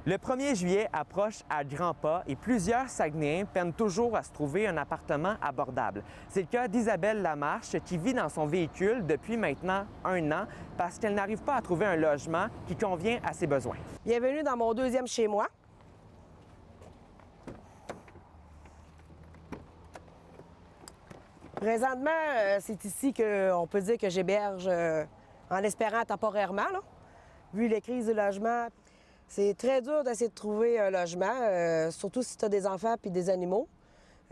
Le 1er juillet approche à grands pas et plusieurs Saguenayens peinent toujours à se trouver un appartement abordable. C'est le cas d'Isabelle Lamarche qui vit dans son véhicule depuis maintenant 1 an parce qu'elle n'arrive pas à trouver un logement qui convient à ses besoins. Bienvenue dans mon deuxième chez moi. Présentement, c'est ici qu'on peut dire que j'héberge en espérant temporairement, là. Vu les crises du logement, c'est très dur d'essayer de trouver un logement, surtout si tu as des enfants puis des animaux.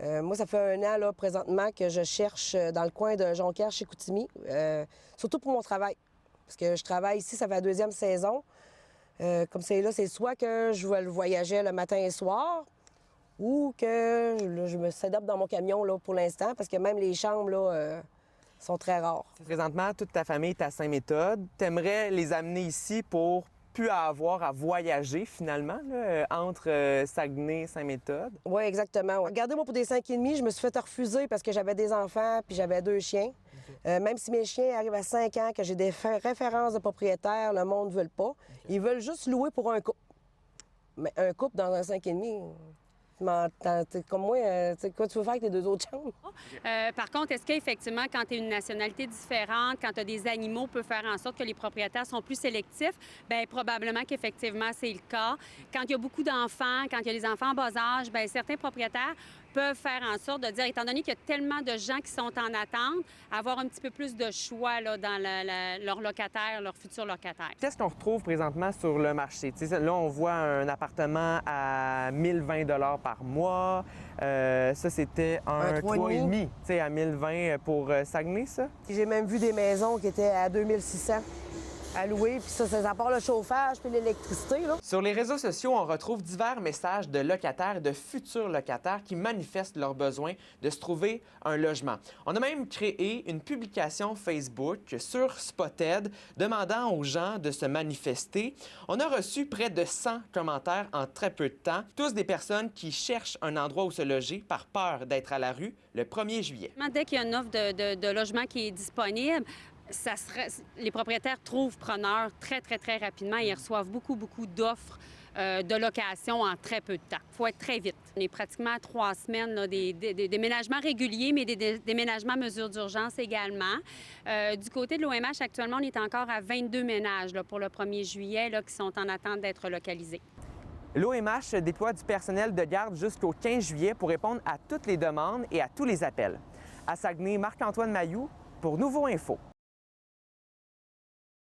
Moi, ça fait 1 an, là, présentement, que je cherche dans le coin de Jonquière, chez Chicoutimi, surtout pour mon travail. Parce que je travaille ici, ça fait la 2e saison. Comme c'est là, c'est soit que je vais voyager le matin et soir, ou que là, je me s'adapte dans mon camion là, pour l'instant, parce que même les chambres là, sont très rares. Présentement, toute ta famille est à Saint-Méthode. Tu aimerais les amener ici pour plus avoir à voyager finalement là, entre Saguenay et Saint-Méthode? Oui, exactement. Regardez-moi pour des 5,5, je me suis fait refuser parce que j'avais des enfants puis j'avais 2 chiens. Même si mes chiens arrivent à 5 ans, que j'ai des références de propriétaires, le monde ne veut pas. Ils veulent juste louer pour un couple. Mais un couple dans un 5,5... Comme moi, quoi tu veux faire avec tes 2 autres chambres? Par contre, est-ce qu'effectivement, quand tu as une nationalité différente, quand tu as des animaux, peut faire en sorte que les propriétaires sont plus sélectifs? Bien, probablement qu'effectivement, c'est le cas. Quand il y a beaucoup d'enfants, quand il y a des enfants en bas âge, bien, certains propriétaires peuvent faire en sorte de dire, étant donné qu'il y a tellement de gens qui sont en attente, avoir un petit peu plus de choix là, dans leurs locataires, leurs futurs locataires. Qu'est-ce qu'on retrouve présentement sur le marché? T'sais, là, on voit un appartement à 1020 $ par mois. Ça, c'était un 3,5 à 1020 pour Saguenay, ça? J'ai même vu des maisons qui étaient à 2600 à louer, puis ça, à part le chauffage puis l'électricité, là. Sur les réseaux sociaux, on retrouve divers messages de locataires et de futurs locataires qui manifestent leur besoin de se trouver un logement. On a même créé une publication Facebook sur Spotted demandant aux gens de se manifester. On a reçu près de 100 commentaires en très peu de temps, tous des personnes qui cherchent un endroit où se loger par peur d'être à la rue le 1er juillet. Dès qu'il y a une offre de logement qui est disponible, les propriétaires trouvent preneurs très, très, très rapidement. Ils reçoivent beaucoup d'offres de location en très peu de temps. Il faut être très vite. On est pratiquement à 3 semaines là, des déménagements réguliers, mais des déménagements à mesure d'urgence également. Du côté de l'OMH, actuellement, on est encore à 22 ménages là, pour le 1er juillet là, qui sont en attente d'être localisés. L'OMH déploie du personnel de garde jusqu'au 15 juillet pour répondre à toutes les demandes et à tous les appels. À Saguenay, Marc-Antoine Mailloux pour Nouveau Info.